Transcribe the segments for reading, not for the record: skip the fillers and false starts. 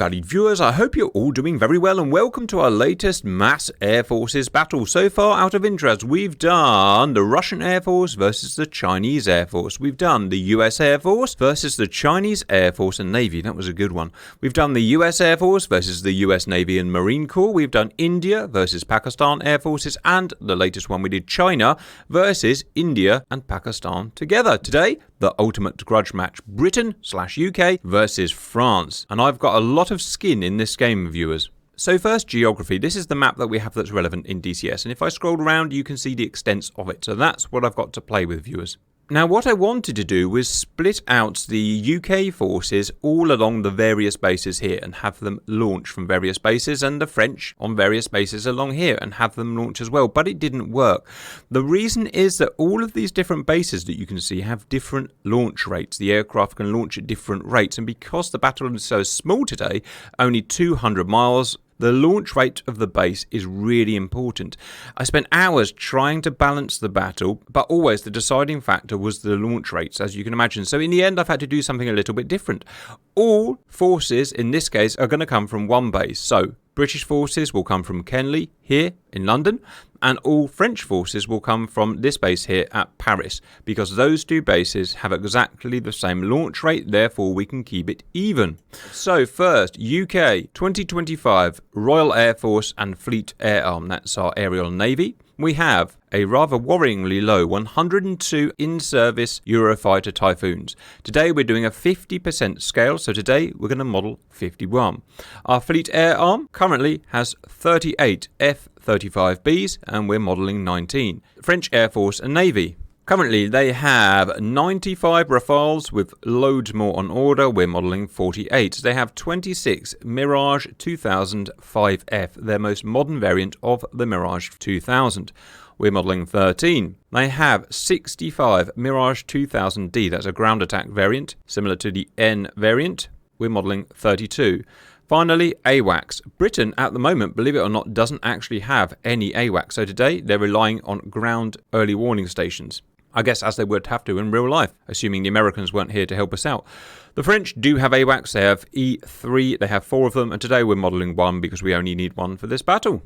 valued viewers, I hope you're all doing very well and welcome to our latest Mass Air Forces battle. So far, out of interest, we've done the Russian Air Force versus the Chinese Air Force. We've done the US Air Force versus the Chinese Air Force and Navy. That was a good one. We've done the US Air Force versus the US Navy and Marine Corps. We've done India versus Pakistan Air Forces, and the latest one we did China versus India and Pakistan together. Today, the ultimate grudge match, Britain/UK versus France. And I've got a lot of skin in this game, viewers. So first, geography. This is the map that we have that's relevant in DCS. And if I scroll around, you can see the extents of it. So that's what I've got to play with, viewers. Now, what I wanted to do was split out the UK forces all along the various bases here and have them launch from various bases, and the French on various bases along here and have them launch as well, but it didn't work. The reason is that all of these different bases that you can see have different launch rates. The aircraft can launch at different rates, and because the battle is so small today, only 200 miles, the launch rate of the base is really important. I spent hours trying to balance the battle, but always the deciding factor was the launch rates, as you can imagine. So in the end, I've had to do something a little bit different. All forces in this case are going to come from one base. So British forces will come from Kenley here in London, and all French forces will come from this base here at Paris, because those two bases have exactly the same launch rate, therefore we can keep it even. So first, UK 2025 Royal Air Force and Fleet Air Arm, that's our aerial navy. We have a rather worryingly low 102 in-service Eurofighter Typhoons. Today we're doing a 50% scale, so today we're going to model 51. Our Fleet Air Arm currently has 38 F-35Bs and we're modelling 19. French Air Force and Navy. Currently, they have 95 Rafales with loads more on order. We're modelling 48. They have 26 Mirage 2000 5F, their most modern variant of the Mirage 2000. We're modelling 13. They have 65 Mirage 2000D, that's a ground attack variant, similar to the N variant. We're modelling 32. Finally, AWACS. Britain, at the moment, believe it or not, doesn't actually have any AWACS. So today, they're relying on ground early warning stations. I guess as they would have to in real life, assuming the Americans weren't here to help us out. The French do have AWACS, they have E3, they have 4 of them, and today we're modelling 1 because we only need 1 for this battle.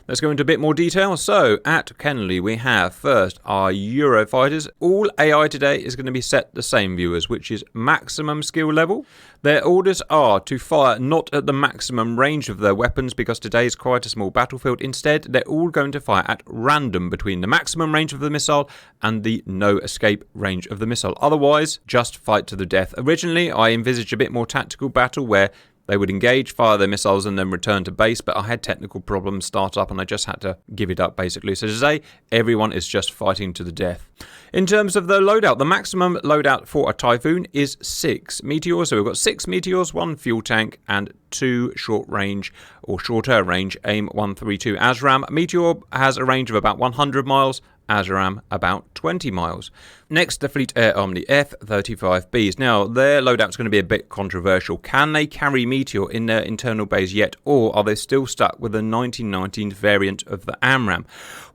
Let's go into a bit more detail. So, at Kenley we have first our Eurofighters. All AI today is going to be set the same, viewers, which is maximum skill level. Their orders are to fire not at the maximum range of their weapons because today is quite a small battlefield. Instead, they're all going to fire at random between the maximum range of the missile and the no escape range of the missile. Otherwise, just fight to the death. Originally, I envisaged a bit more tactical battle where they would engage, fire their missiles and then return to base, but I had technical problems start up and I just had to give it up basically. So today, everyone is just fighting to the death. In terms of the loadout, the maximum loadout for a Typhoon is 6 Meteors. So we've got 6 Meteors, 1 fuel tank and 2 short range or shorter range AIM 132 ASRAM. Meteor has a range of about 100 miles. ASRAM about 20 miles. Next, the Fleet Air Arm, the F-35Bs. Now, their loadout's going to be a bit controversial. Can they carry Meteor in their internal base yet, or are they still stuck with the 1919 variant of the AMRAAM?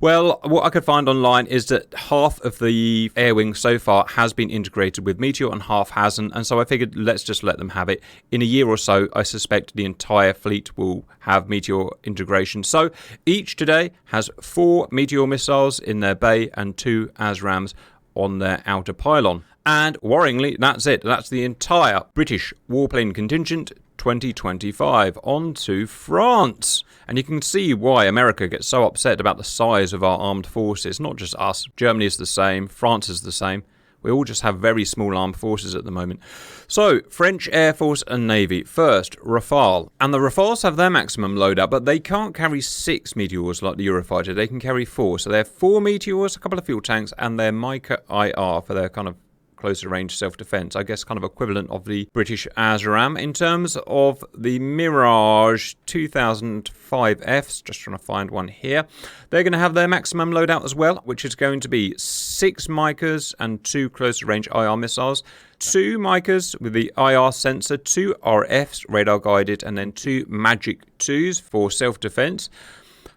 Well, what I could find online is that half of the air wing so far has been integrated with Meteor and half hasn't, and so I figured let's just let them have it. In a year or so, I suspect the entire fleet will have Meteor integration. So, each today has 4 Meteor missiles in their bay and 2 ASRAMs on their outer pylon. And worryingly, that's it. That's the entire British warplane contingent 2025. On to France. And you can see why America gets so upset about the size of our armed forces. Not just us. Germany is the same. France is the same. We all just have very small armed forces at the moment. So, French Air Force and Navy. First, Rafale. And the Rafales have their maximum loadout, but they can't carry 6 Meteors like the Eurofighter. They can carry 4. So they have 4 Meteors, a couple of fuel tanks, and their Mica IR for their kind of closer range self-defense. I guess kind of equivalent of the British ASRAM. In terms of the Mirage 2005Fs, just trying to find one here, they're going to have their maximum loadout as well, which is going to be 6 Micas and 2 closer range IR missiles, 2 Micas with the IR sensor, 2 RFs radar guided, and then 2 Magic 2s for self-defense.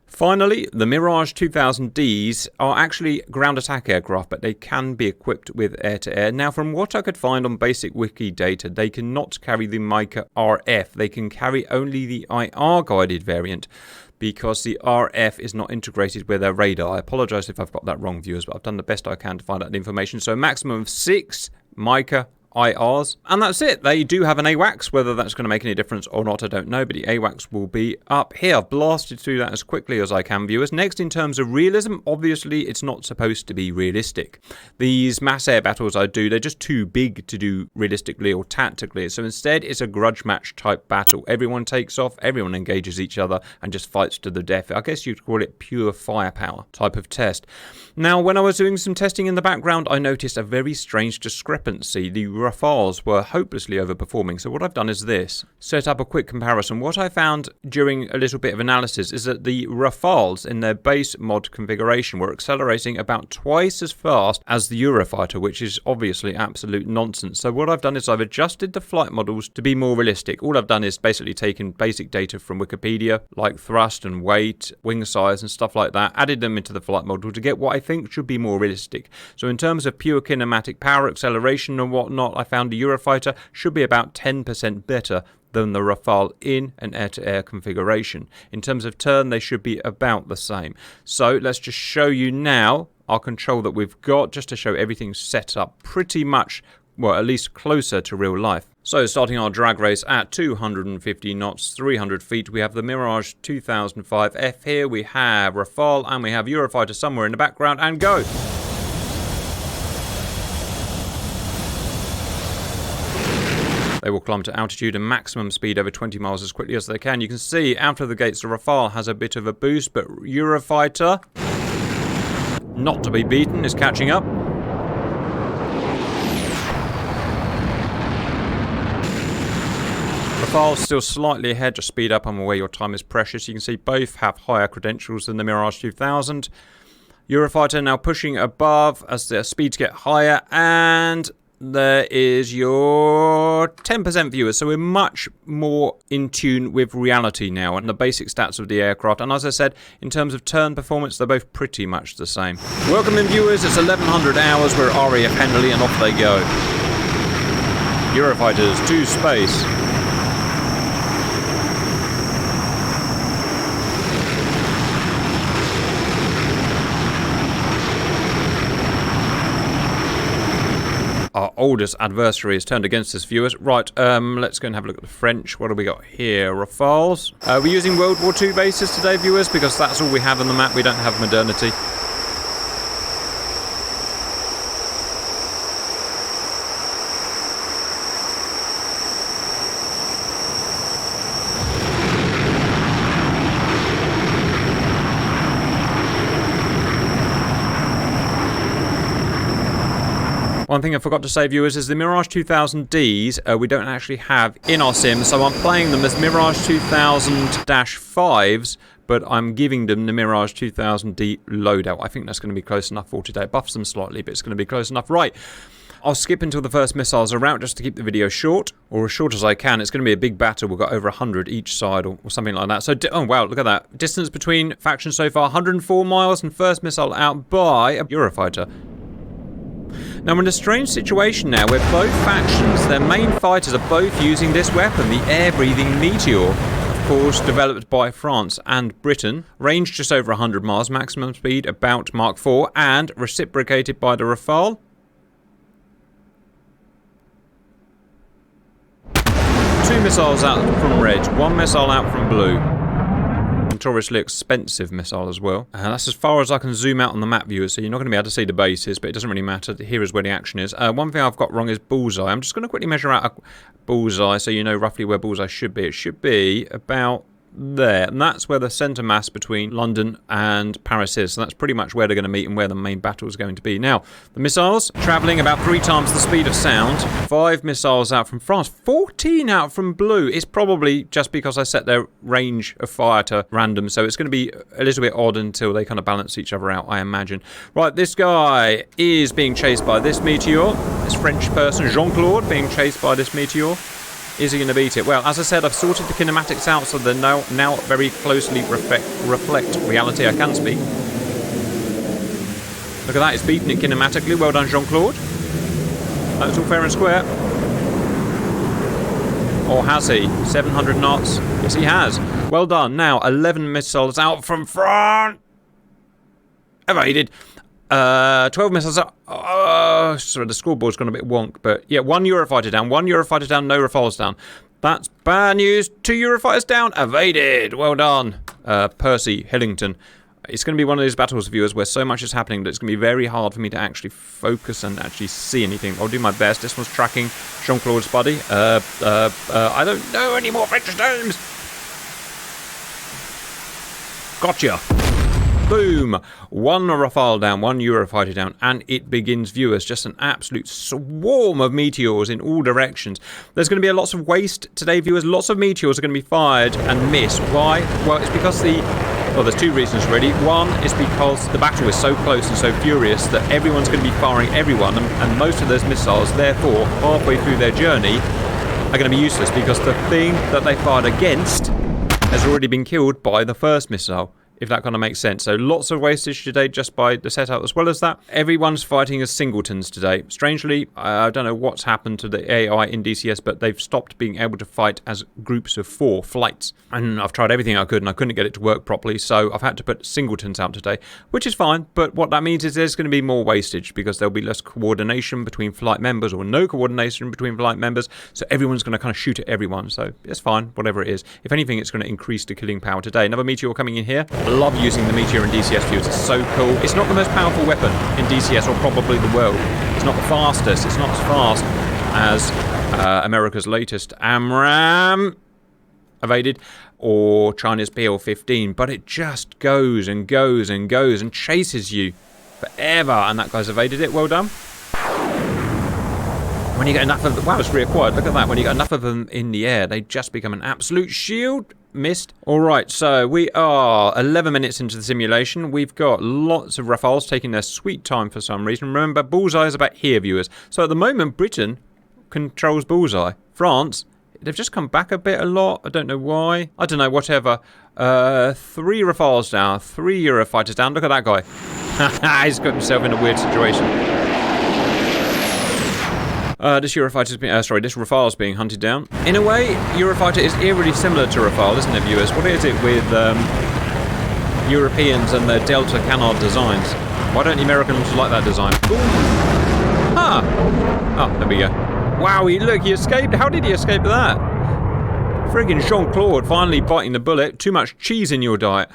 Finally, the Mirage 2000Ds are actually ground attack aircraft, but they can be equipped with air-to-air. Now, from what I could find on basic wiki data, they cannot carry the Mica RF. They can carry only the IR guided variant, because the RF is not integrated with their radar. I apologise if I've got that wrong, viewers, but I've done the best I can to find out the information. So a maximum of 6 Mica IRs, and that's it. They do have an AWACS. Whether that's going to make any difference or not, I don't know, but the AWACS will be up here. I've blasted through that as quickly as I can, viewers. Next, in terms of realism, obviously it's not supposed to be realistic. These mass air battles I do, they're just too big to do realistically or tactically, so instead it's a grudge match type battle. Everyone takes off, everyone engages each other and just fights to the death. I guess you'd call it pure firepower type of test. Now, when I was doing some testing in the background, I noticed a very strange discrepancy. The Rafales were hopelessly overperforming. So what I've done is this. Set up a quick comparison. What I found during a little bit of analysis is that the Rafales in their base mod configuration were accelerating about twice as fast as the Eurofighter, which is obviously absolute nonsense. So what I've done is I've adjusted the flight models to be more realistic. All I've done is basically taken basic data from Wikipedia, like thrust and weight, wing size and stuff like that, added them into the flight model to get what I think should be more realistic. So in terms of pure kinematic power, acceleration and whatnot, I found the Eurofighter should be about 10% better than the Rafale in an air-to-air configuration. In terms of turn, they should be about the same. So let's just show you now our control that we've got, just to show everything set up pretty much, well, at least closer to real life. So starting our drag race at 250 knots, 300 feet, we have the Mirage 2005F here, we have Rafale, and we have Eurofighter somewhere in the background, and go! They will climb to altitude and maximum speed over 20 miles as quickly as they can. You can see out of the gates the Rafale has a bit of a boost, but Eurofighter, not to be beaten, is catching up. Rafale still slightly ahead, just speed up, I'm aware your time is precious. You can see both have higher credentials than the Mirage 2000. Eurofighter now pushing above as their speeds get higher, and there is your 10% viewers, so we're much more in tune with reality now and the basic stats of the aircraft. And as I said, in terms of turn performance, they're both pretty much the same. Welcome in, viewers. It's 1100 hours. We're at RAF Henley, and off they go. Eurofighters to space. Our oldest adversary is turned against us, viewers. Right, let's go and have a look at the French. What do we got here? Rafales. We're using World War II bases today, viewers, because that's all we have on the map. We don't have modernity. One thing I forgot to say, viewers, is the Mirage 2000Ds we don't actually have in our sim, so I'm playing them as Mirage 2000-5s, but I'm giving them the Mirage 2000D loadout. I think that's going to be close enough for today. It buffs them slightly, but it's going to be close enough. Right, I'll skip until the first missiles are out just to keep the video short, or as short as I can. It's going to be a big battle. We've got over 100 each side or something like that. So, oh wow, look at that. Distance between factions so far, 104 miles, and first missile out by a Eurofighter. Now we're in a strange situation now where both factions, their main fighters, are both using this weapon, the air-breathing Meteor, of course developed by France and Britain, range just over 100 miles, maximum speed about Mach 4, and reciprocated by the Rafale. Two missiles out from red, one missile out from blue. Notoriously expensive missile as well. That's as far as I can zoom out on the map, viewers, so you're not going to be able to see the bases, but it doesn't really matter. Here is where the action is. One thing I've got wrong is bullseye. I'm just going to quickly measure out a bullseye so you know roughly where bullseye should be. It should be about there, and that's where the centre mass between London and Paris is, so that's pretty much where they're going to meet and where the main battle is going to be. Now, the missiles travelling about 3 times the speed of sound. 5 missiles out from France, 14 out from blue. It's probably just because I set their range of fire to random, so it's going to be a little bit odd until they kind of balance each other out, I imagine. Right, this guy is being chased by this Meteor. This French person, Jean-Claude, being chased by this Meteor. Is he going to beat it? Well, as I said, I've sorted the kinematics out, so they now very closely reflect reality. I can speak. Look at that, he's beating it kinematically. Well done, Jean-Claude. That's all fair and square. Or has he? 700 knots. Yes, he has. Well done. Now, 11 missiles out from front. Evaded. 12 missiles out. Sorry, the scoreboard's gone a bit wonk. But yeah, 1 Eurofighter down. 1 Eurofighter down, no Rafales down. That's bad news. 2 Eurofighters down. Evaded. Well done. Percy Hillington. It's going to be one of those battles, viewers, where so much is happening that it's going to be very hard for me to actually focus and actually see anything. I'll do my best. This one's tracking Jean-Claude's buddy. I don't know any more French names. Gotcha. Boom. 1 Rafale down, 1 Eurofighter down, and it begins, viewers. Just an absolute swarm of meteors in all directions. There's going to be lots of waste today, viewers. Lots of meteors are going to be fired and missed. Why? Well, it's because well, there's 2 reasons, really. One is because the battle is so close and so furious that everyone's going to be firing everyone, and most of those missiles, therefore, halfway through their journey, are going to be useless because the thing that they fired against has already been killed by the first missile, if that kind of makes sense. So lots of wastage today just by the setup. As well as that, everyone's fighting as singletons today. Strangely, I don't know what's happened to the AI in DCS, but they've stopped being able to fight as groups of 4 flights. And I've tried everything I could and I couldn't get it to work properly, so I've had to put singletons out today, which is fine. But what that means is there's going to be more wastage because there'll be less coordination between flight members, or no coordination between flight members, so everyone's going to kind of shoot at everyone. So it's fine, whatever it is. If anything, it's going to increase the killing power today. Another meteor coming in here. I love using the meteor in DCS, viewers. It's so cool. It's not the most powerful weapon in DCS, or probably the world. It's not the fastest. It's not as fast as America's latest AMRAAM, evaded, or China's PL-15, but it just goes and goes and goes and chases you forever, and that guy's evaded it. Well done. When you get enough of them, wow, it's reacquired. Look at that. When you get enough of them in the air, they just become an absolute shield. Missed. Alright, so we are 11 minutes into the simulation. We've got lots of Rafales taking their sweet time for some reason. Remember, bullseye is about here, viewers. So at the moment, Britain controls bullseye. France, they've just come back a lot. I don't know why. I don't know, whatever. 3 Rafales down, 3 Eurofighters down. Look at that guy. He's got himself in a weird situation. This Rafale's being hunted down. In a way, Eurofighter is eerily similar to Rafale, isn't it, viewers? What is it with Europeans and their Delta Canard designs? Why don't the Americans like that design? Ooh. Ah! Oh, there we go. Wow, look, he escaped. How did he escape that? Friggin' Jean-Claude finally biting the bullet. Too much cheese in your diet.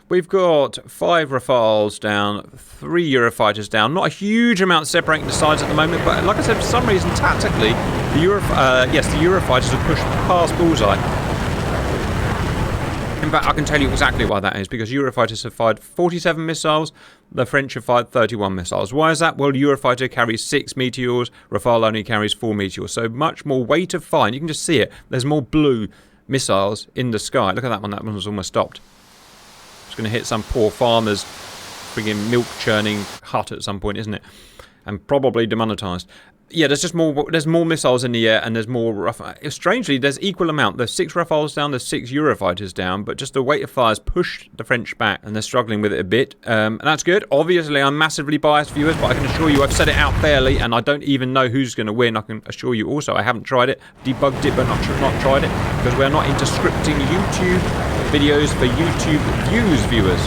We've got 5 Rafales down, 3 Eurofighters down. Not a huge amount separating the sides at the moment, but like I said, for some reason, tactically, the Eurofighters have pushed past bullseye. In fact, I can tell you exactly why that is, because Eurofighters have fired 47 missiles, the French have fired 31 missiles. Why is that? Well, Eurofighter carries 6 meteors, Rafale only carries 4 meteors, so much more weight of fire. You can just see it. There's more blue missiles in the sky. Look at that one was almost stopped. It's going to hit some poor farmer's friggin' milk churning hut at some point, isn't it? And probably demonetized. Yeah, there's more missiles in the air, and there's more strangely, there's equal amount. There's 6 Rafales down, there's 6 Eurofighters down, but just the weight of fire has pushed the French back, and they're struggling with it a bit. And that's good. Obviously, I'm massively biased, viewers, but I can assure you I've said it out fairly, and I don't even know who's going to win. I can assure you also I haven't tried it, debugged it, but not tried it, because we're not into scripting YouTube videos for YouTube views, viewers.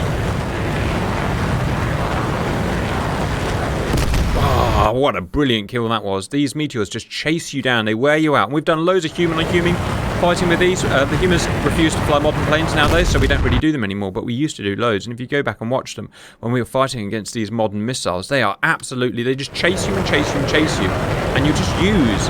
Oh, what a brilliant kill that was. These meteors just chase you down. They wear you out. And we've done loads of human-on-human fighting with these. The humans refuse to fly modern planes nowadays, so we don't really do them anymore, but we used to do loads. And if you go back and watch them, when we were fighting against these modern missiles, they just chase you and chase you and chase you. And you just use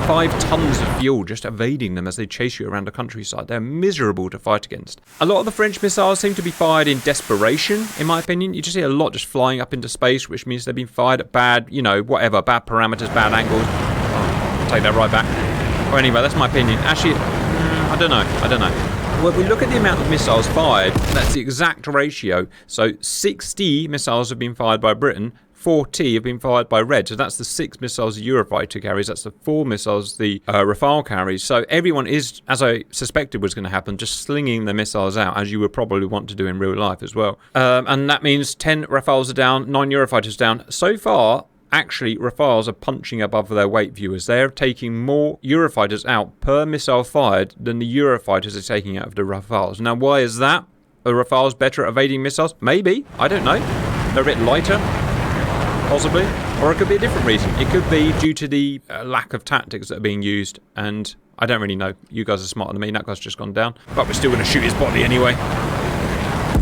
5 tons of fuel just evading them as they chase you around the countryside. They're miserable to fight against. A lot of the French missiles seem to be fired in desperation, in my opinion. You just see a lot just flying up into space, which means they've been fired at bad, bad parameters, bad angles. I'll take that right back. Well, anyway, that's my opinion. Actually, I don't know. When we look at the amount of missiles fired, that's the exact ratio. So 60 missiles have been fired by Britain, 4T have been fired by red. So that's the 6 missiles the Eurofighter carries. That's the 4 missiles the Rafale carries. So everyone is, as I suspected was going to happen, just slinging the missiles out, as you would probably want to do in real life as well. And that means 10 Rafales are down, 9 Eurofighters down. So far, actually, Rafales are punching above their weight, viewers. They're taking more Eurofighters out per missile fired than the Eurofighters are taking out of the Rafales. Now, why is that? Are Rafales better at evading missiles? Maybe. I don't know. They're a bit lighter, possibly. Or it could be a different reason. It could be due to the lack of tactics that are being used. And I don't really know. You guys are smarter than me. That guy's just gone down. But we're still going to shoot his body anyway.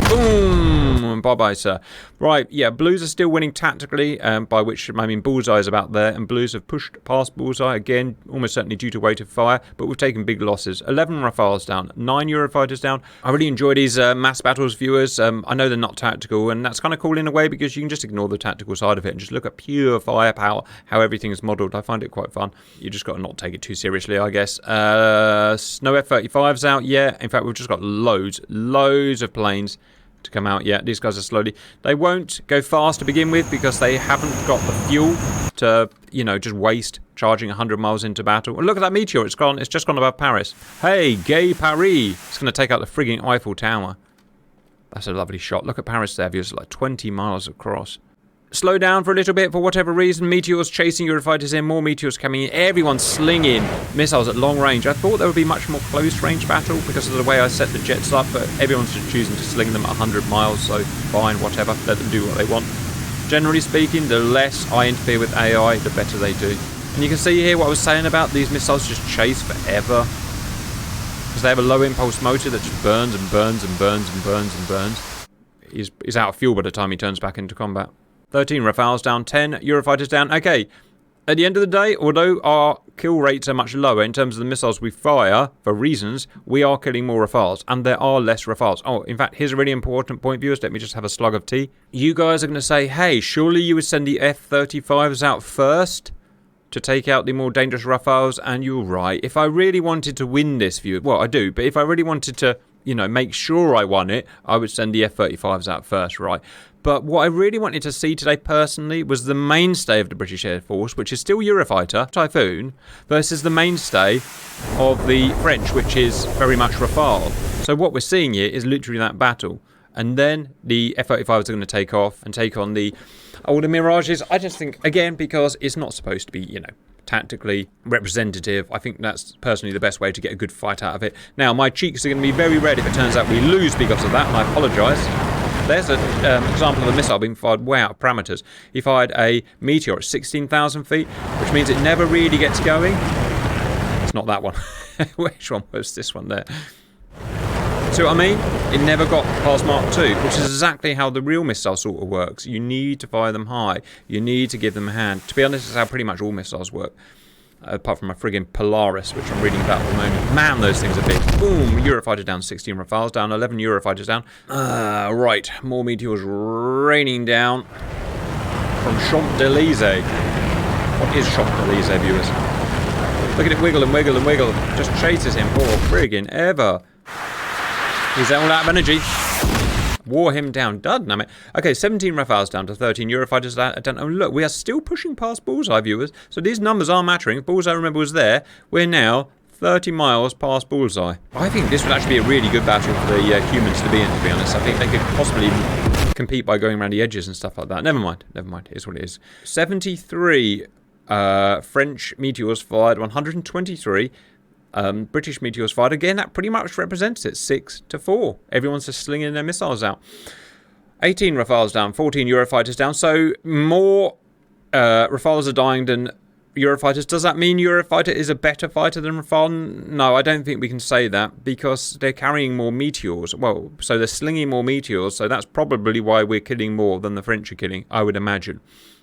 Boom! Bye-bye, sir. Right, yeah, Blues are still winning tactically, by which I mean Bullseye's about there, and Blues have pushed past Bullseye, again, almost certainly due to weight of fire, but we've taken big losses. 11 Rafales down, 9 Eurofighters down. I really enjoy these mass battles, viewers. I know they're not tactical, and that's kind of cool in a way, because you can just ignore the tactical side of it and just look at pure firepower, how everything is modelled. I find it quite fun. You just got to not take it too seriously, I guess. No F-35's out yet. In fact, we've just got loads of planes to come out yet. These guys are slowly. They won't go fast to begin with because they haven't got the fuel to, you know, just waste charging 100 miles into battle. And look at that meteor. It's gone. It's just gone above Paris. Hey, gay Paris. It's going to take out the frigging Eiffel Tower. That's a lovely shot. Look at Paris there, viewers. Like 20 miles across. Slow down for a little bit for whatever reason. Meteors chasing Eurofighters in. More meteors coming in. Everyone's slinging missiles at long range. I thought there would be much more close range battle because of the way I set the jets up, but everyone's just choosing to sling them at 100 miles, so fine, whatever. Let them do what they want. Generally speaking, the less I interfere with AI, the better they do. And you can see here what I was saying about these missiles just chase forever. Because they have a low impulse motor that just burns and burns and burns and burns and burns. He's out of fuel by the time he turns back into combat. 13 Rafales down, 10 Eurofighters down. Okay, at the end of the day, although our kill rates are much lower in terms of the missiles we fire, for reasons, we are killing more Rafales, and there are less Rafales. Oh, in fact, here's a really important point, viewers. Let me just have a slug of tea. You guys are going to say, hey, surely you would send the F-35s out first to take out the more dangerous Rafales, and you're right. If I really wanted to win this, viewers, well, I do, but if I really wanted to, you know, make sure I won it, I would send the F-35s out first, right? But what I really wanted to see today personally was the mainstay of the British Air Force, which is still Eurofighter, Typhoon, versus the mainstay of the French, which is very much Rafale. So what we're seeing here is literally that battle. And then the F-35s are going to take off and take on the older Mirages. I just think, again, because it's not supposed to be, you know, tactically representative, I think that's personally the best way to get a good fight out of it. Now, my cheeks are going to be very red if it turns out we lose because of that, and I apologise. There's an example of a missile being fired way out of parameters. He fired a meteor at 16,000 feet, which means it never really gets going. It's not that one. Which one was this one there? See what I mean? It never got past Mark 2, which is exactly how the real missile sort of works. You need to fire them high. You need to give them a hand. To be honest, it's how pretty much all missiles work. Apart from a friggin' Polaris, which I'm reading about at the moment. Man, those things are big. Boom! Eurofighter down, 16 Rafales down, 11 Eurofighters down. Right, more meteors raining down from Champs-Élysées. What is Champs-Élysées, viewers? Look at it wiggle and wiggle and wiggle. Just chases him for friggin' ever. He's all out of energy. Wore him down. Damn it. Okay, 17 Rafales down to 13 Eurofighters down. Oh, look, we are still pushing past Bullseye, viewers. So these numbers are mattering. If Bullseye, remember, was there. We're now 30 miles past Bullseye. I think this would actually be a really good battle for the humans to be in, to be honest. I think they could possibly compete by going around the edges and stuff like that. Never mind. Never mind. Here's what it is. 73 French meteors fired, 123 British meteors fired. Again, that pretty much represents it. 6-4. Everyone's just slinging their missiles out. 18 Rafales down, 14 Eurofighters down. So more Rafales are dying than Eurofighters. Does that mean Eurofighter is a better fighter than Rafale? No, I don't think we can say that because they're carrying more meteors. Well, so they're slinging more meteors. So that's probably why we're killing more than the French are killing, I would imagine.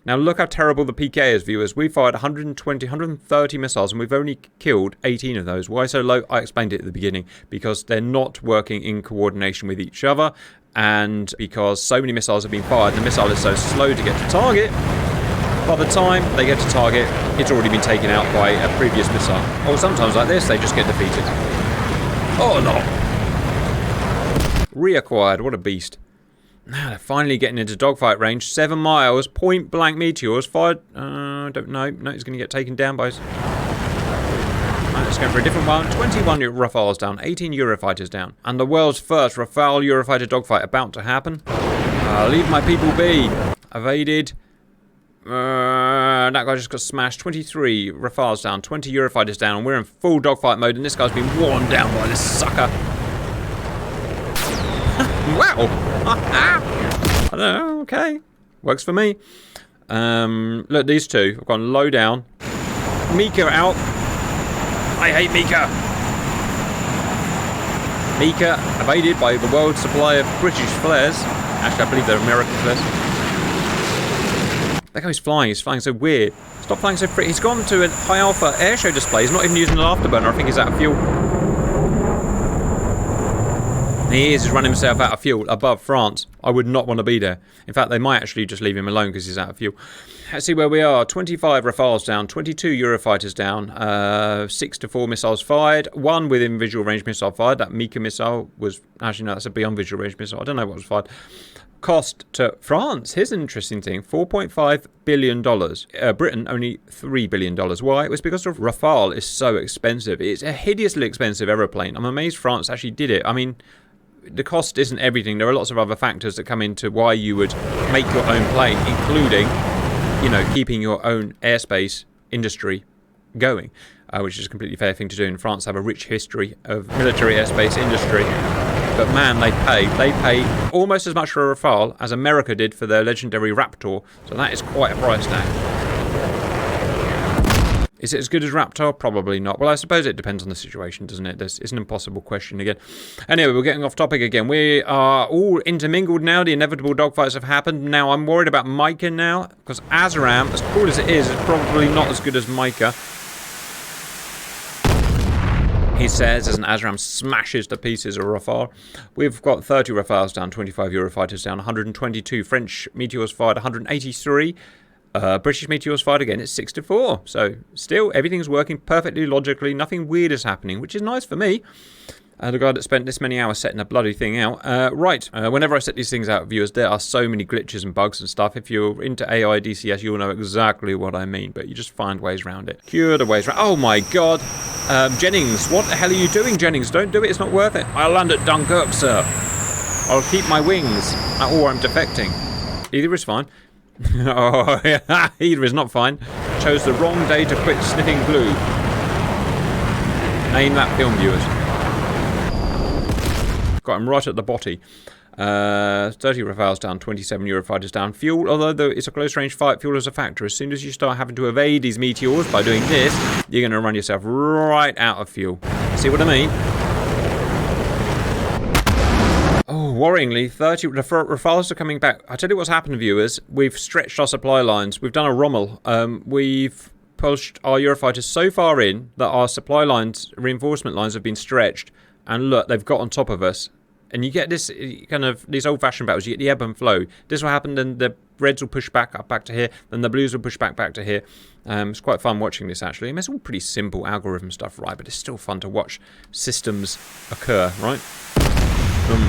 Now look how terrible the PK is, viewers. We fired 120, 130 missiles and we've only killed 18 of those. Why so low? I explained it at the beginning. Because they're not working in coordination with each other and because so many missiles have been fired, the missile is so slow to get to target. By the time they get to target, it's already been taken out by a previous missile. Or sometimes like this, they just get defeated. Oh no! Reacquired, what a beast. Now they're finally getting into dogfight range. 7 miles, point blank meteors fired. Don't know. No, he's going to get taken down by... Let's go for a different one. 21 Rafales down, 18 Eurofighters down. And the world's first Rafale Eurofighter dogfight about to happen. Leave my people be. Evaded. That guy just got smashed. 23 Rafales down, 20 Eurofighters down. And we're in full dogfight mode. And this guy's been worn down by this sucker. Wow. I don't know. Okay. Works for me. Look, these two have gone low down. Mika out. I hate Mika. Mika evaded by the world's supply of British flares. Actually, I believe they're American flares. That guy's flying. He's flying so weird. Stop flying so free. He's gone to a high alpha airshow display. He's not even using an afterburner. I think he's out of fuel. He is running himself out of fuel above France. I would not want to be there. In fact, they might actually just leave him alone because he's out of fuel. Let's see where we are. 25 Rafales down, 22 Eurofighters down, 6 to 4 missiles fired, 1 within visual range missile fired. That Mika missile was... Actually, no, that's a beyond visual range missile. I don't know what was fired. Cost to France, here's an interesting thing, $4.5 billion. Britain, only $3 billion. Why? It was because the Rafale is so expensive. It's a hideously expensive aeroplane. I'm amazed France actually did it. I mean... The cost isn't everything. There are lots of other factors that come into why you would make your own plane, including, you know, keeping your own airspace industry going, which is a completely fair thing to do. In France, have a rich history of military airspace industry. But man, they pay almost as much for a Rafale as America did for their legendary Raptor. So that is quite a price tag. Is it as good as Raptor? Probably not. Well, I suppose it depends on the situation, doesn't it? This is an impossible question again. Anyway, we're getting off topic again. We are all intermingled now. The inevitable dogfights have happened. Now, I'm worried about Micah now, because Azaram, as cool as it is probably not as good as Micah. He says, as an Azaram smashes to pieces a Rafale. We've got 30 Rafales down, 25 Eurofighters down, 122 French meteors fired, 183. British meteors fired again, it's 6 to 4. So, still, everything's working perfectly logically. Nothing weird is happening, which is nice for me. The guy that spent this many hours setting a bloody thing out. Whenever I set these things out, viewers, there are so many glitches and bugs and stuff. If you're into AI DCS, you'll know exactly what I mean, but you just find ways around it. Cure the ways around. Oh my god. Jennings, what the hell are you doing, Jennings? Don't do it, it's not worth it. I'll land at Dunkirk, sir. I'll keep my wings. Or I'm defecting. Either is fine. Oh, yeah, either is not fine. Chose the wrong day to quit sniffing glue. Name that film, viewers. Got him right at the body. 30 Rafales down, 27 Eurofighters down. Fuel, although it's a close range fight, fuel is a factor. As soon as you start having to evade these meteors by doing this, you're going to run yourself right out of fuel. See what I mean? Oh, worryingly, 30 Rafales are coming back. I tell you what's happened, viewers. We've stretched our supply lines. We've done a Rommel. We've pushed our Eurofighters so far in that our supply lines, reinforcement lines, have been stretched. And look, they've got on top of us. And you get this kind of, these old-fashioned battles, you get the ebb and flow. This will happen, then the reds will push back to here, then the blues will push back to here. It's quite fun watching this, actually. I mean, it's all pretty simple algorithm stuff, right? But it's still fun to watch systems occur, right? Boom.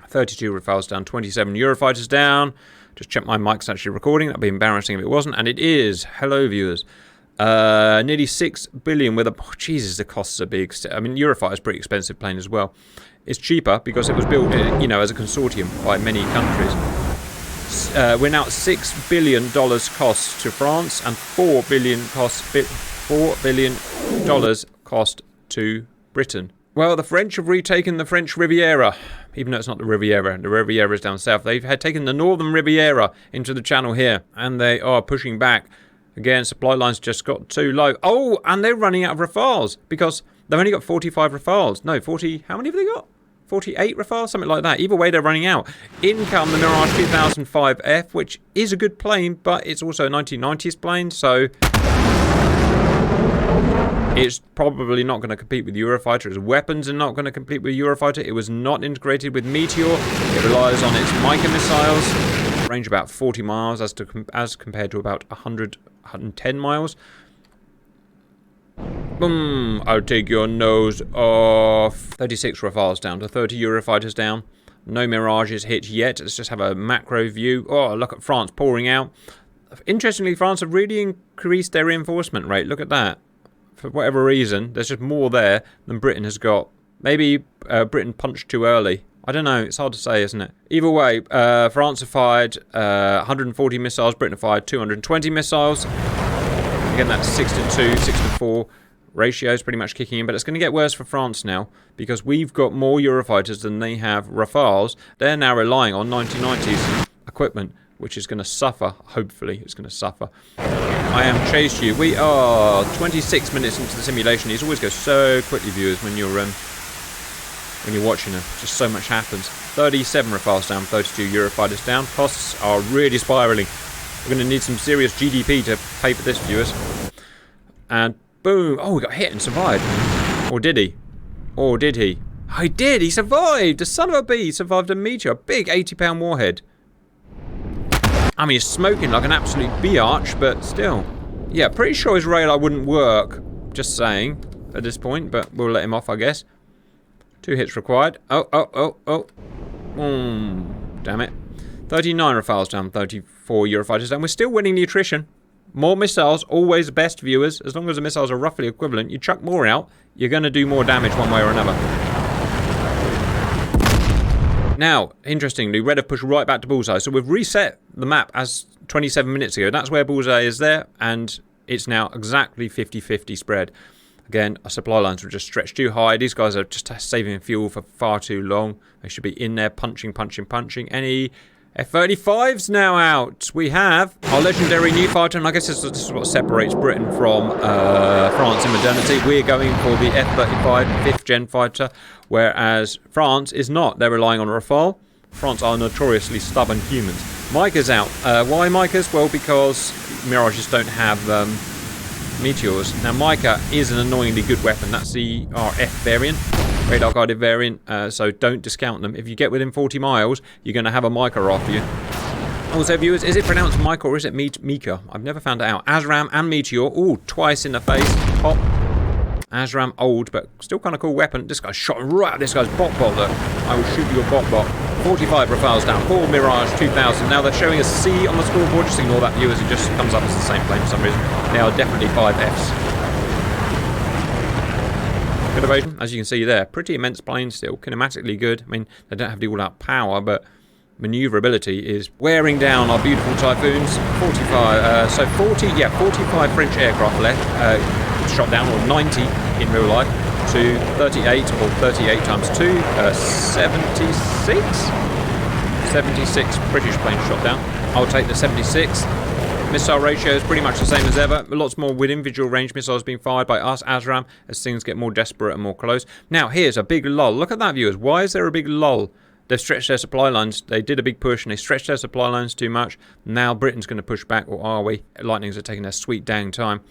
32 Rafales down, 27 Eurofighters down. Just check my mic's actually recording. That'd be embarrassing if it wasn't. And it is. Hello, viewers. Nearly 6 billion with a... Oh, Jesus, the costs are big. I mean, Eurofighter's a pretty expensive plane as well. It's cheaper because it was built, you know, as a consortium by many countries. We're now at $6 billion cost to France and $4 billion cost to Britain. Well, the French have retaken the French Riviera, even though it's not the Riviera. The Riviera is down south. They've taken the northern Riviera into the channel here, and they are pushing back. Again, supply lines just got too low. Oh, and they're running out of Rafales because they've only got 45 Rafales. No, 40. How many have they got? 48 Rafales, something like that. Either way, they're running out. In come the Mirage 2005F, which is a good plane, but it's also a 1990s plane, so it's probably not going to compete with Eurofighter. Its weapons are not going to compete with Eurofighter. It was not integrated with Meteor. It relies on its Micah missiles. Range about 40 miles as compared to about 110 miles. Boom! I'll take your nose off. 36 Rafales down to 30 Eurofighters down. No Mirages hit yet. Let's just have a macro view. Oh, look at France pouring out. Interestingly, France have really increased their reinforcement rate. Look at that. For whatever reason, there's just more there than Britain has got. Maybe Britain punched too early. I don't know. It's hard to say, isn't it? Either way, France have fired 140 missiles. Britain have fired 220 missiles. Again, that's 6-2, 6-4 ratios pretty much kicking in. But it's going to get worse for France now because we've got more Eurofighters than they have Rafales. They're now relying on 1990s equipment, which is going to suffer. Hopefully, it's going to suffer. I am chased you. We are 26 minutes into the simulation. These always go so quickly, viewers, when you're watching it. Just so much happens. 37 Rafales down, 32 Eurofighters down. Costs are really spiralling. We're going to need some serious GDP to pay for this, viewers. And boom. Oh, we got hit and survived. Or did he? Or did he? Oh, he did. He survived. The son of a bee survived a meteor. A big 80-pound warhead. I mean, he's smoking like an absolute biatch, but still. Yeah, pretty sure his radar wouldn't work. Just saying at this point, but we'll let him off, I guess. 2 hits required. Oh. Damn it. 39 Rafales down, 34 Eurofighters down. We're still winning the attrition. More missiles, always best, viewers. As long as the missiles are roughly equivalent, you chuck more out, you're going to do more damage one way or another. Now, interestingly, Red have pushed right back to Bullseye. So we've reset the map as 27 minutes ago. That's where Bullseye is there, and it's now exactly 50-50 spread. Again, our supply lines were just stretched too high. These guys are just saving fuel for far too long. They should be in there punching. Any F-35s now out? We have our legendary new fighter, and I guess this is what separates Britain from France in modernity. We're going for the F-35 5th gen fighter, whereas France is not. They're relying on Rafale. France are notoriously stubborn humans. Micah's out. Why Micah's? Well, because Mirages don't have meteors. Now, Micah is an annoyingly good weapon. That's the RF variant, radar guided variant, so don't discount them. If you get within 40 miles, you're going to have a Micah after you. Also, viewers, is it pronounced Micah or is it Mika? I've never found it out. Azram and Meteor, ooh, twice in the face. Pop. Azram, old, but still kind of cool weapon. This guy shot right at this guy's bot. Look, I will shoot your bot. 45 Rafales down, 4 Mirage 2000. Now they're showing a C on the scoreboard. Just ignore that, viewers. It just comes up as the same plane for some reason. They are definitely 5 Fs. Good evasion, as you can see there. Pretty immense plane still. Kinematically good. I mean, they don't have the all-out power, but maneuverability is wearing down our beautiful Typhoons. 45 French aircraft left. Shot down, or 90 in real life, to 38, or 38 times 2, 76 British planes shot down. I'll take the 76. Missile ratio is pretty much the same as ever. Lots more within visual range missiles being fired by us, Azram, as things get more desperate and more close. Now, here's a big lull. Look at that, viewers. Why is there a big lull? They've stretched their supply lines. They did a big push and they stretched their supply lines too much. Now Britain's going to push back, or are we? Lightnings are taking their sweet dang time.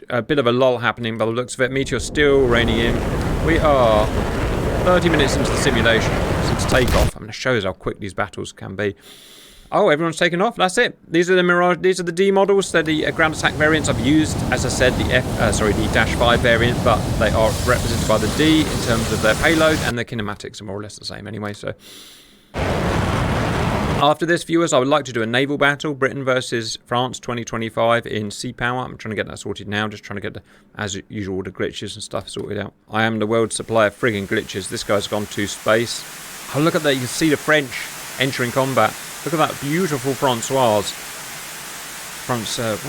A bit of a lull happening by the looks of it. Meteor still raining in. We are 30 minutes into the simulation since takeoff. I'm going to show you how quick these battles can be. Oh, everyone's taken off. That's it. These are the Mirage. These are the D models. They're the ground attack variants. I've used, as I said, the Dash 5 variant, but they are represented by the D in terms of their payload, and their kinematics are more or less the same anyway. So after this, viewers, I would like to do a naval battle, Britain versus France 2025 in sea power. I'm trying to get that sorted now, just trying to get, as usual, all the glitches and stuff sorted out. I am the world's supplier of frigging glitches. This guy's gone to space. Oh, look at that. You can see the French entering combat. Look at that beautiful Francoise. What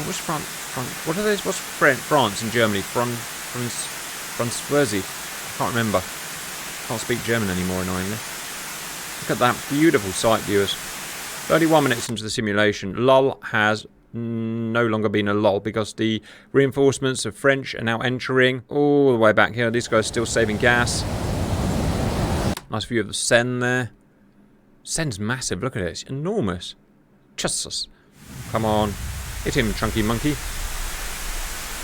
was what are those? What's France in Germany? Françoise. I can't remember. Can't speak German anymore, annoyingly. Look at that beautiful sight, viewers. 31 minutes into the simulation. Lull has no longer been a lull because the reinforcements of French are now entering all the way back here. This guy's still saving gas. Nice view of the Seine there. Seine's massive. Look at it. It's enormous. Jesus. Come on. Hit him, Chunky Monkey.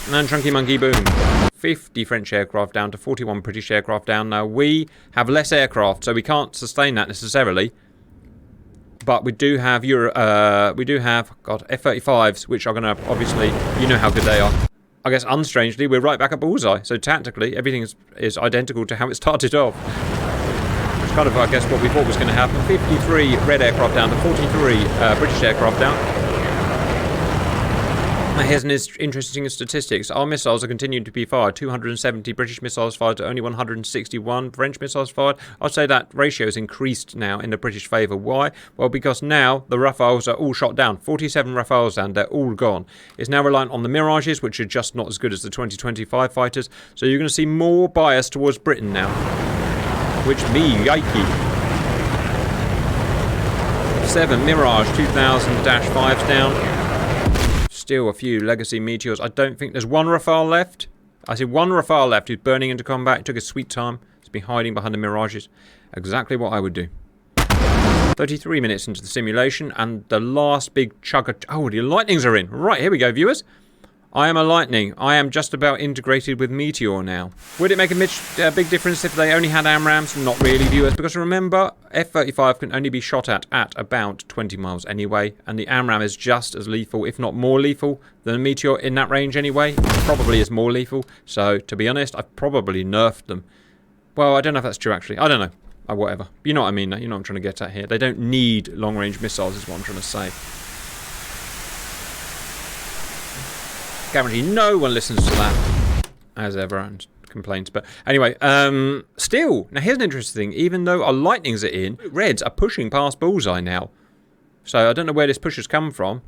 And Chunky Monkey, boom. 50 French aircraft down to 41 British aircraft down. Now, we have less aircraft, so we can't sustain that necessarily. But we do have F-35s, which are going to, obviously, you know how good they are. I guess, unstrangely, we're right back at Bullseye. So, tactically, everything is identical to how it started off. kind of, I guess, what we thought was going to happen. 53 red aircraft down to 43 British aircraft down. Now, here's an interesting statistics. Our missiles are continuing to be fired. 270 British missiles fired to only 161 French missiles fired. I'd say that ratio has increased now in the British favour. Why? Well, because now the Rafales are all shot down. 47 Rafales down. They're all gone. It's now reliant on the Mirages, which are just not as good as the 2025 fighters. So you're going to see more bias towards Britain now. Which me, yikey. 7 Mirage 2000-5s down. Still a few legacy meteors. I don't think there's one Rafale left. I see one Rafale left who's burning into combat. It took a sweet time. It's been hiding behind the Mirages. Exactly what I would do. 33 minutes into the simulation, and the last big chug of... Oh, the lightnings are in. Right, here we go, viewers. I am a lightning. I am just about integrated with Meteor now. Would it make a big difference if they only had AMRAAMs? Not really, viewers, because remember, F-35 can only be shot at about 20 miles anyway, and the AMRAAM is just as lethal, if not more lethal, than a Meteor in that range anyway. Probably is more lethal, so to be honest, I've probably nerfed them. Well, I don't know if that's true, actually. I don't know. Whatever. You know what I mean, you know what I'm trying to get at here. They don't need long-range missiles, is what I'm trying to say. Guarantee no one listens to that, as ever, and complains. But anyway, still, now here's an interesting thing. Even though our lightnings are in, Reds are pushing past Bullseye now. So I don't know where this push has come from,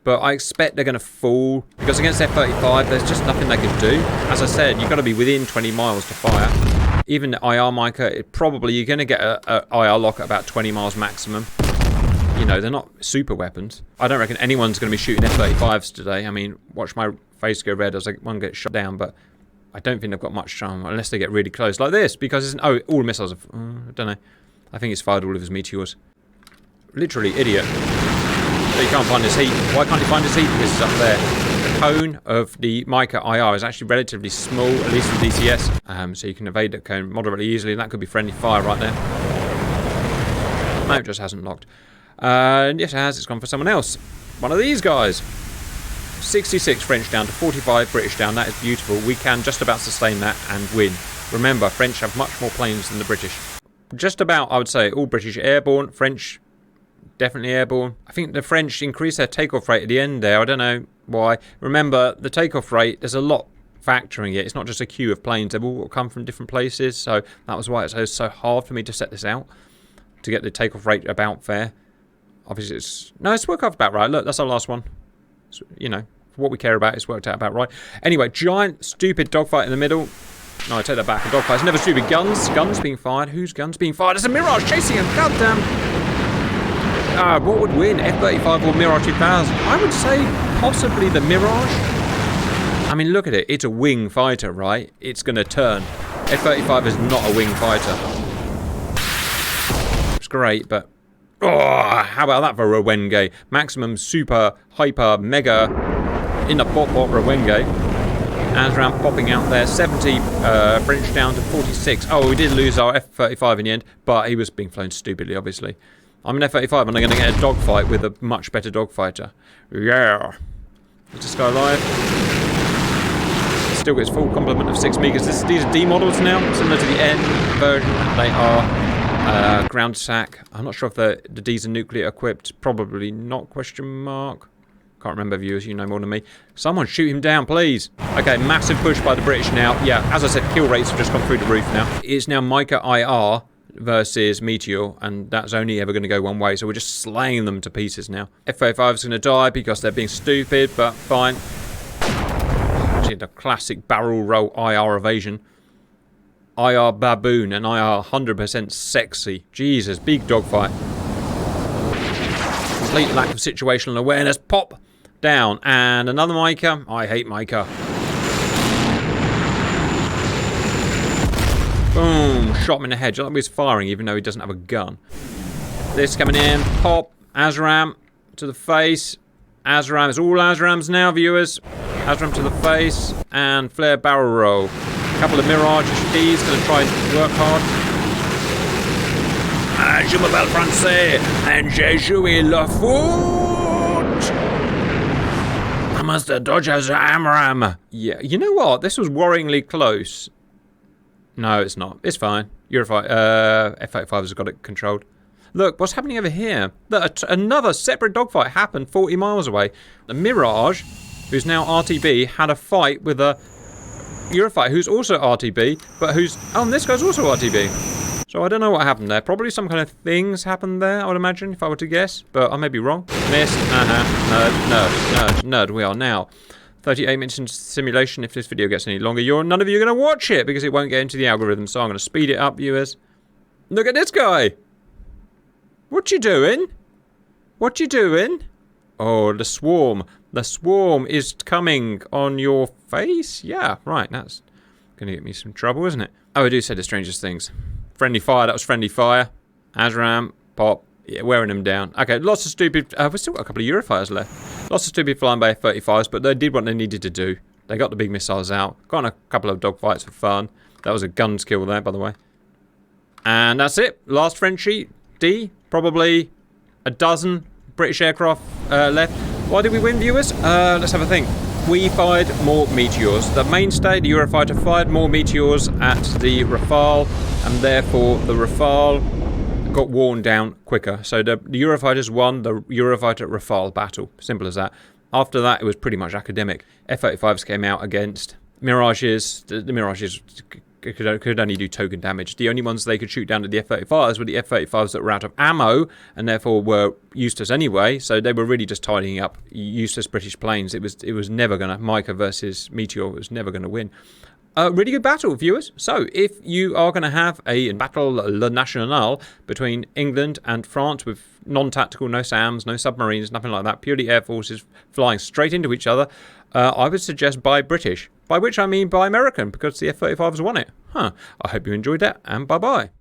but I expect they're going to fall, because against F-35, there's just nothing they can do. As I said, you've got to be within 20 miles to fire. Even the IR Mica, probably you're going to get a IR lock at about 20 miles maximum. You know, they're not super weapons. I don't reckon anyone's going to be shooting F-35s today. I mean, watch my face go red as one gets shot down, but I don't think they've got much charm unless they get really close like this, because it's... Oh, all missiles have... I don't know. I think he's fired all of his meteors. Literally, idiot. So you can't find his heat. Why can't he find his heat? Because it's up there. The cone of the Mica IR is actually relatively small, at least in DCS, so you can evade that cone moderately easily, and that could be friendly fire right there. No, it just hasn't locked. Yes, it has. It's gone for someone else. One of these guys. 66 French down to 45 British down. That is beautiful. We can just about sustain that and win. Remember, French have much more planes than the British. Just about, I would say, all British airborne. French, definitely airborne. I think the French increased their takeoff rate at the end there. I don't know why. Remember, the takeoff rate, there's a lot factoring it. It's not just a queue of planes. They've all come from different places. So that was why it's so hard for me to set this out, to get the takeoff rate about fair. Obviously, it's worked out about right. Look, that's our last one. So, you know, for what we care about, it's worked out about right. Anyway, giant, stupid dogfight in the middle. No, I take that back. A dogfight's never stupid. Guns being fired. Whose guns being fired? It's a Mirage chasing him. Goddamn. What would win? F-35 or Mirage 2000? I would say possibly the Mirage. I mean, look at it. It's a wing fighter, right? It's going to turn. F-35 is not a wing fighter. It's great, but... Oh, how about that for Rowenge? Maximum, super, hyper, mega, in the pop Rowenge. AMRAAM popping out there. 70 French down to 46. Oh, we did lose our F-35 in the end, but he was being flown stupidly, obviously. I'm an F-35 and I'm going to get a dogfight with a much better dogfighter. Yeah. Is this guy alive? Still gets full complement of 6 meters. These are D models now, similar to the N version. They are ground attack. I'm not sure if the Ds are nuclear equipped. Probably not, question mark. Can't remember, viewers, you know more than me. Someone shoot him down, please. Okay, massive push by the British now. Yeah, as I said, kill rates have just gone through the roof now. It's now Mica IR versus Meteor, and that's only ever going to go one way, so we're just slaying them to pieces now. F-35 is going to die because they're being stupid, but fine. Actually, the classic barrel roll IR evasion. IR baboon and IR 100% sexy. Jesus, big dogfight. Complete lack of situational awareness. Pop down. And another Mica. I hate Mica. Boom. Shot him in the head. Just like he's firing even though he doesn't have a gun. This coming in. Pop. AMRAAM to the face. AMRAAM. It's all AMRAAMs now, viewers. AMRAAM to the face. And flare barrel roll. Couple of Mirage Ds, going to try and work hard. Je m'appelle français, and j'ai joué le foot. I must dodge as AMRAAM. Yeah, you know what? This was worryingly close. No, it's not. It's fine. Eurofighter, F-35 has got it controlled. Look, what's happening over here? Look, another separate dogfight happened 40 miles away. The Mirage, who's now RTB, had a fight with a Eurofighter who's also RTB, but who's... Oh, and this guy's also RTB. So I don't know what happened there. Probably some kind of things happened there, I would imagine, if I were to guess. But I may be wrong. Miss. Nerd. We are now 38 minutes into simulation. If this video gets any longer, none of you are going to watch it because it won't get into the algorithm. So I'm going to speed it up, viewers. Look at this guy. What you doing? What you doing? Oh, the swarm. The swarm is coming on your face? Yeah, right. That's going to get me some trouble, isn't it? Oh, I do say the strangest things. Friendly fire. That was friendly fire. Azram. Pop. Yeah, wearing them down. Okay, lots of stupid... we've still got a couple of Eurofighters left. Lots of stupid flying by F-35s, but they did what they needed to do. They got the big missiles out. Got on a couple of dogfights for fun. That was a gun skill there, by the way. And that's it. Last Frenchie. D. Probably a dozen British aircraft left. Why did we win, viewers? Let's have a think. We fired more meteors. The mainstay, the Eurofighter, fired more meteors at the Rafale, and therefore the Rafale got worn down quicker. So the Eurofighters won the Eurofighter Rafale battle. Simple as that. After that, it was pretty much academic. F-35s came out against Mirages. The Mirages could only do token damage. The only ones they could shoot down at the F-35s were the F-35s that were out of ammo and therefore were useless anyway. So they were really just tidying up useless British planes. It was never going to... Micah versus Meteor was never going to win. Really good battle, viewers. So if you are going to have a battle Le National between England and France with non-tactical, no SAMs, no submarines, nothing like that, purely air forces flying straight into each other, I would suggest buy British. By which I mean buy American, because the F-35s won it. I hope you enjoyed that, and bye-bye.